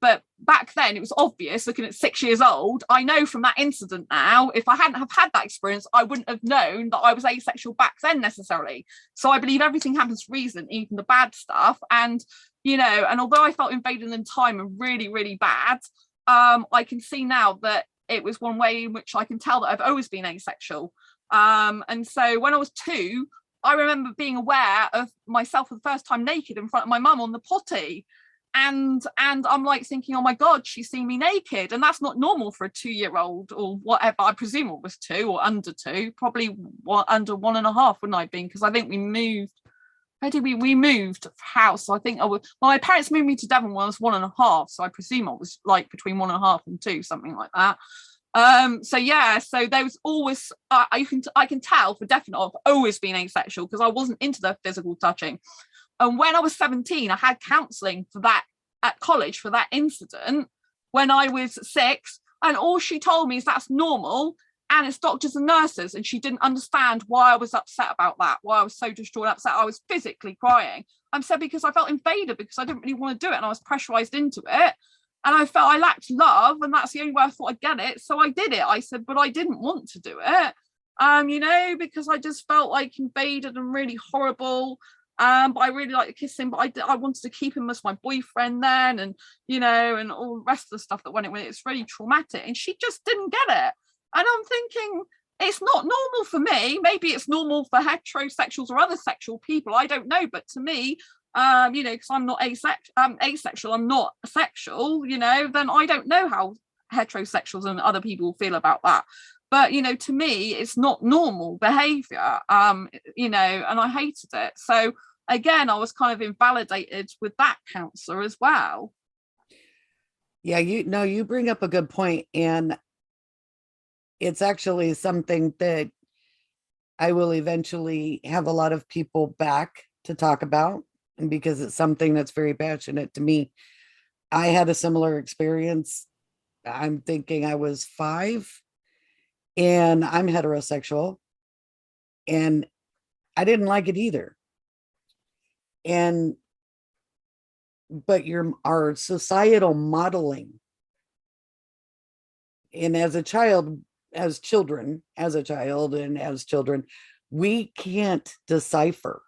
but back then it was obvious, looking at 6 years old. I know from that incident now, if I hadn't have had that experience, I wouldn't have known that I was asexual back then necessarily. So I believe everything happens for a reason, even the bad stuff. And, you know, and although I felt invaded in time and really, really bad, I can see now that it was one way in which I can tell that I've always been asexual. And so when I was 2, I remember being aware of myself for the first time naked in front of my mum on the potty. And I'm like thinking, oh my God, she's seen me naked. And that's not normal for a 2-year-old or whatever. I presume it was 2 or under 2, probably under 1.5, wouldn't I have been? Because I think we moved. How did we moved house? So I think my parents moved me to Devon when I was 1.5. So I presume I was like between 1.5 and 2, something like that. So yeah, so there was always I can tell for definite I've always been asexual, because I wasn't into the physical touching. And when I was 17, I had counselling for that at college for that incident when I was 6, and all she told me is that's normal and it's doctors and nurses, and she didn't understand why I was upset about that, why I was so distraught and upset. I was physically crying. I'm said because I felt invaded, because I didn't really want to do it and I was pressurised into it. And I felt I lacked love, and that's the only way I thought I'd get it. So I did it. I said, but I didn't want to do it, you know, because I just felt like invaded and really horrible. But I really liked kissing, but I wanted to keep him as my boyfriend then, and, you know, and all the rest of the stuff that went in with it. It's really traumatic. And she just didn't get it. And I'm thinking, it's not normal for me. Maybe it's normal for heterosexuals or other sexual people. I don't know. But to me, you know, because I'm not asexual, I'm not sexual, you know, then I don't know how heterosexuals and other people feel about that. But, you know, to me, it's not normal behavior, you know, and I hated it. So again, I was kind of invalidated with that counselor as well. Yeah, you bring up a good point, and it's actually something that I will eventually have a lot of people back to talk about, and because it's something that's very passionate to me. I had a similar experience. I'm thinking I was 5, and I'm heterosexual, and I didn't like it either. But our societal modeling, and as a child and as children, we can't decipher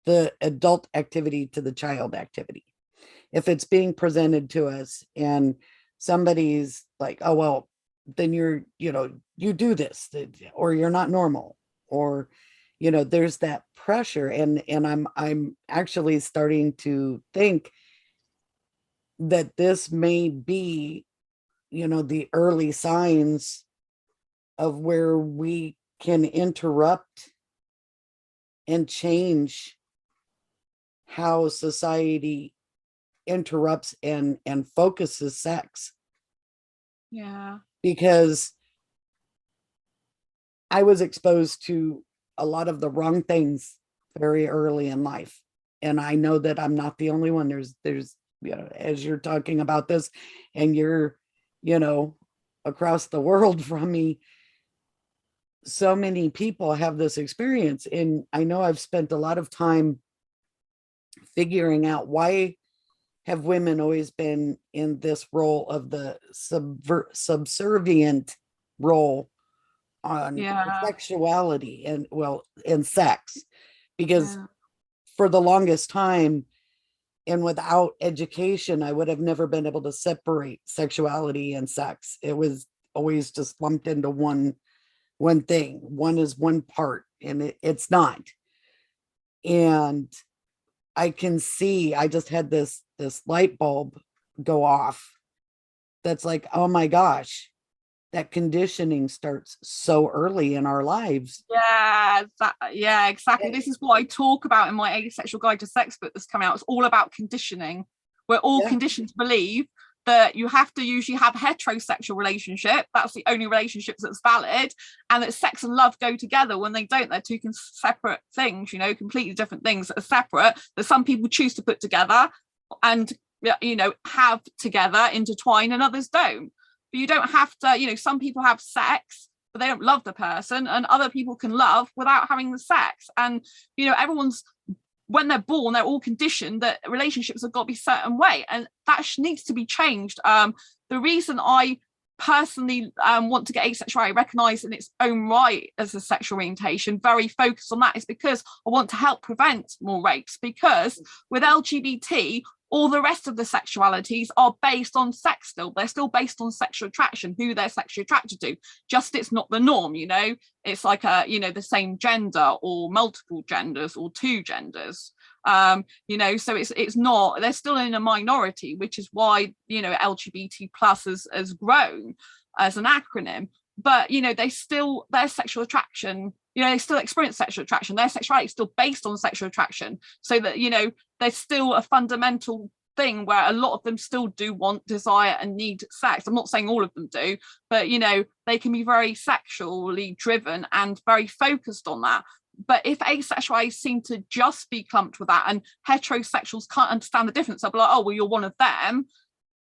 the adult activity to the child activity. If it's being presented to us and somebody's like, oh, well, then you do this, or you're not normal, or, you know, there's that pressure. And I'm actually starting to think that this may be, you know, the early signs of where we can interrupt and change how society interrupts and focuses sex. Yeah. Because I was exposed to a lot of the wrong things very early in life. And I know that I'm not the only one. There's, you know, as you're talking about this and you're, you know, across the world from me, so many people have this experience. And I know I've spent a lot of time figuring out, why have women always been in this role of the subservient role on sexuality and sex? Because for the longest time, and without education, I would have never been able to separate sexuality and sex. It was always just lumped into one thing. One is one part, and it's not. And I can see, I just had this light bulb go off. That's like, oh my gosh, that conditioning starts so early in our lives. Yeah, exactly. This is what I talk about in my Asexual Guide to Sex book that's coming out. It's all about conditioning. We're all conditioned to believe that you have to usually have a heterosexual relationship. That's the only relationship that's valid, and that sex and love go together. When they don't, they're two separate things, you know, completely different things that are separate, that some people choose to put together and, you know, have together, intertwine, and others don't. But you don't have to, you know, some people have sex but they don't love the person, and other people can love without having the sex. And, you know, everyone's, when they're born, they're all conditioned that relationships have got to be a certain way, and that needs to be changed. The reason I personally want to get asexuality recognised in its own right as a sexual orientation, very focused on that, is because I want to help prevent more rapes. Because with LGBT, all the rest of the sexualities are based on sex still. They're still based on sexual attraction, who they're sexually attracted to. Just it's not the norm, you know. It's like you know, the same gender or multiple genders or two genders. You know, so it's not, they're still in a minority, which is why, you know, LGBT plus has grown as an acronym. But, you know, they still, their sexual attraction, you know, they still experience sexual attraction. Their sexuality is still based on sexual attraction. So that, you know, there's still a fundamental thing where a lot of them still do want, desire, and need sex. I'm not saying all of them do, but, you know, they can be very sexually driven and very focused on that. But if asexuals seem to just be clumped with that, and heterosexuals can't understand the difference, they'll be like, oh, well, you're one of them.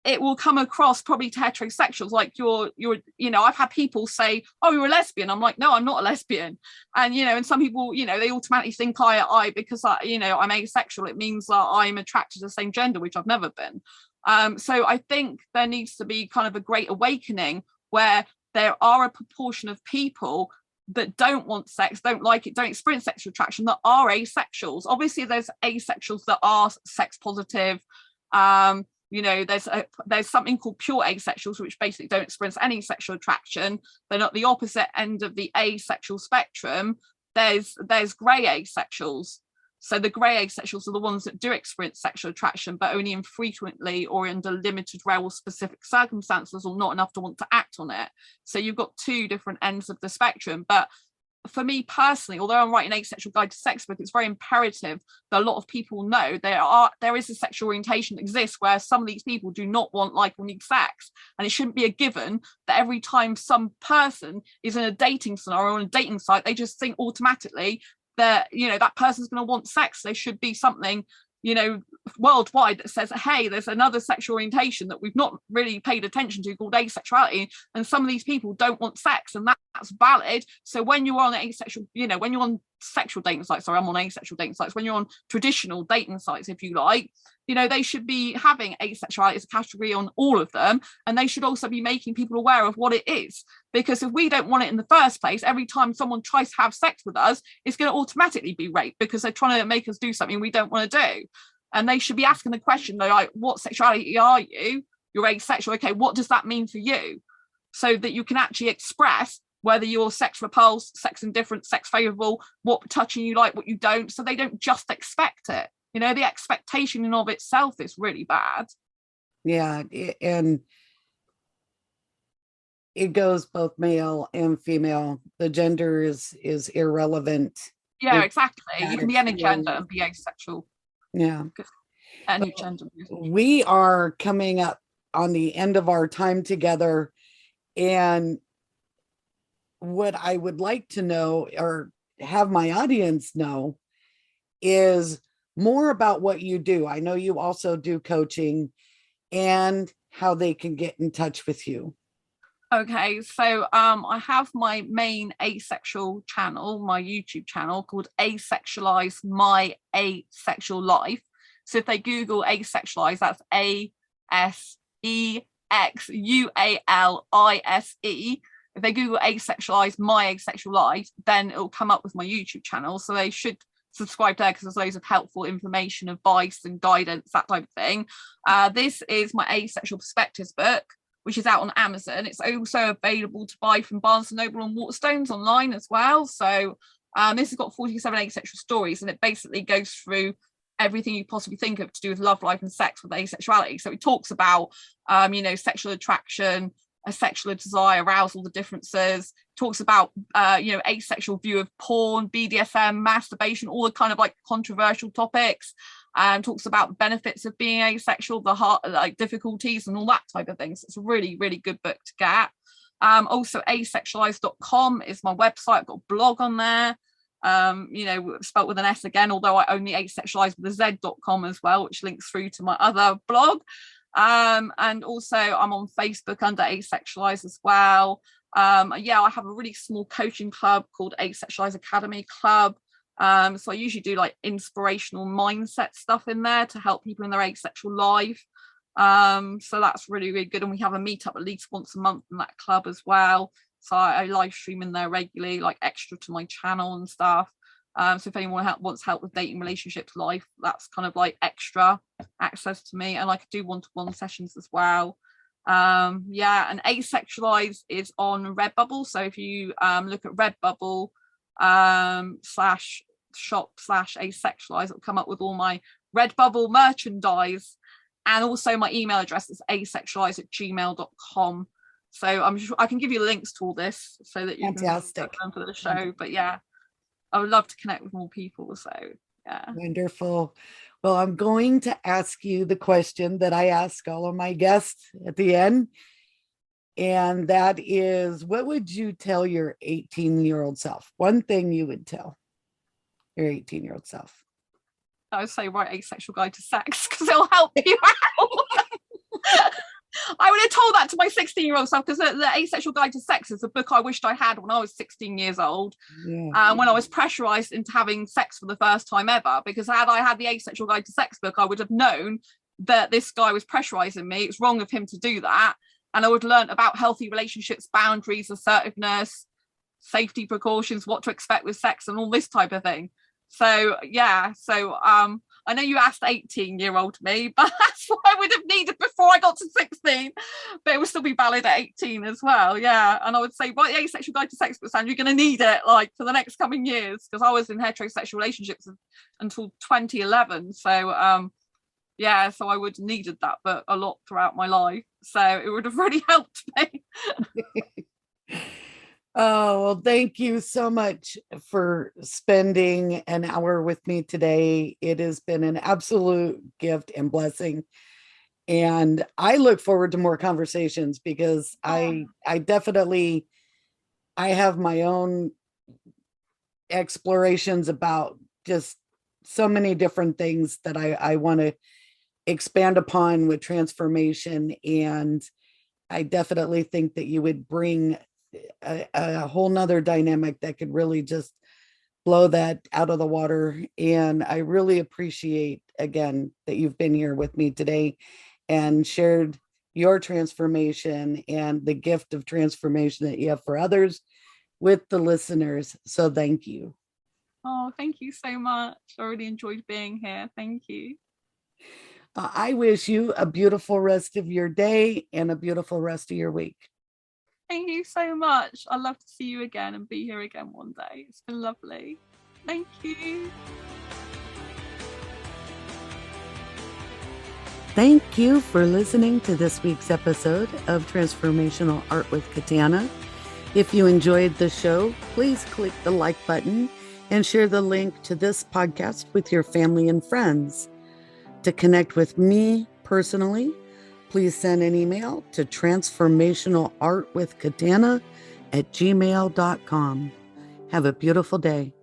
It will come across probably to heterosexuals like you're, you know, I've had people say, oh, you're a lesbian. I'm like, no, I'm not a lesbian. And, you know, and some people, you know, they automatically think because you know, I'm asexual, it means that I'm attracted to the same gender, which I've never been. So I think there needs to be kind of a great awakening where there are a proportion of people that don't want sex, don't like it, don't experience sexual attraction, that are asexuals. Obviously, there's asexuals that are sex positive. You know, there's something called pure asexuals, which basically don't experience any sexual attraction. They're not the opposite end of the asexual spectrum. There's grey asexuals. So the grey asexuals are the ones that do experience sexual attraction, but only infrequently or under limited, rare or specific circumstances, or not enough to want to act on it. So you've got two different ends of the spectrum. But for me personally, although I'm writing an Asexual Guide to Sex book, it's very imperative that a lot of people know there is a sexual orientation that exists where some of these people do not want, like, or need sex. And it shouldn't be a given that every time some person is in a dating scenario on a dating site, they just think automatically that, you know, that person's going to want sex. There should be something, you know, worldwide that says, hey, there's another sexual orientation that we've not really paid attention to called asexuality, and some of these people don't want sex, and that's valid. So when you're on asexual, you know, when you're on sexual dating sites, sorry, I'm on asexual dating sites, when you're on traditional dating sites, if you like, you know, they should be having asexuality as a category on all of them, and they should also be making people aware of what it is. Because if we don't want it in the first place, every time someone tries to have sex with us, it's going to automatically be rape, because they're trying to make us do something we don't want to do. And they should be asking the question, though, like, what sexuality are you? You're asexual. Okay, what does that mean for you? So that you can actually express whether you're sex repulsed, sex indifferent, sex favorable, what touching you like, what you don't. So they don't just expect it. You know, the expectation in of itself is really bad. Yeah, and it goes both male and female. The gender is irrelevant. Yeah, exactly. You can be any gender and be asexual. Yeah. Any gender. We are coming up on the end of our time together, and what I would like to know, or have my audience know, is more about what you do. I know you also do coaching, and how they can get in touch with you. Okay, so I have my main asexual channel, my YouTube channel called Asexualize My Asexual Life. So if they Google Asexualize, that's ASEXUALISE. If they Google Asexualize My Asexual Life, then it'll come up with my YouTube channel. So they should subscribe there, because there's loads of helpful information, advice and guidance, that type of thing. This is my Asexual Perspectives book, which is out on Amazon. It's also available to buy from Barnes & Noble and Waterstones online as well. So this has got 47 asexual stories, and it basically goes through everything you possibly think of to do with love, life and sex with asexuality. So it talks about, you know, sexual attraction, a sexual desire, arousal, the differences, talks about, you know, asexual view of porn, BDSM, masturbation, all the kind of like controversial topics. and talks about benefits of being asexual, the heart, like difficulties and all that type of things. It's a really, really good book to get. Also asexualize.com is my website. I've got a blog on there, spelt with an S again, although I only asexualize with a Z.com as well, which links through to my other blog. And also I'm on Facebook under Asexualize as well. I have a really small coaching club called Asexualize Academy Club. So I usually do like inspirational mindset stuff in there to help people in their asexual life. So that's really, really good. And we have a meetup at least once a month in that club as well. So I live stream in there regularly, like extra to my channel and stuff. So if anyone wants help with dating, relationships, life, that's kind of like extra access to me. And I could do one-to-one sessions as well. And Asexualize is on Redbubble. So if you look at Redbubble /shop/asexualize, it'll come up with all my Redbubble merchandise. And also my email address is asexualize@gmail.com. So I can give you links to all this so that you can for the show. But yeah, I would love to connect with more people. So yeah. Wonderful. Well, I'm going to ask you the question that I ask all of my guests at the end. And that is, what would you tell your 18-year-old self? One thing you would tell your 18-year-old self. I would say write Asexual Guide to Sex because it'll help you out. I would have told that to my 16-year-old self, because the Asexual Guide to Sex is a book I wished I had when I was 16 years old, when I was pressurized into having sex for the first time ever. Because had I had the Asexual Guide to Sex book, I would have known that this guy was pressurizing me. It's wrong of him to do that. And I would have learned about healthy relationships, boundaries, assertiveness, safety precautions, what to expect with sex and all this type of thing. So yeah, I know you asked 18-year-old me, but that's what I would have needed before I got to 16, but it would still be valid at 18 as well. Yeah. And I would say, well, the Asexual Guide to Sex, but Sandra, you're going to need it like for the next coming years, because I was in heterosexual relationships until 2011. So so I would have needed that book a lot throughout my life. So it would have really helped me. Oh, well, thank you so much for spending an hour with me today. It has been an absolute gift and blessing. And I look forward to more conversations, because I definitely, I have my own explorations about just so many different things that I want to expand upon with transformation. And I definitely think that you would bring a whole nother dynamic that could really just blow that out of the water. And I really appreciate, again, that you've been here with me today and shared your transformation and the gift of transformation that you have for others with the listeners. So thank you. Oh, thank you so much. I really enjoyed being here. Thank you. I wish you a beautiful rest of your day and a beautiful rest of your week. Thank you so much. I'd love to see you again and be here again one day. It's been lovely. Thank you. Thank you for listening to this week's episode of Transformational Art with Katana. If you enjoyed the show, please click the like button and share the link to this podcast with your family and friends. To connect with me personally, please send an email to transformationalartwithkatana@gmail.com. Have a beautiful day.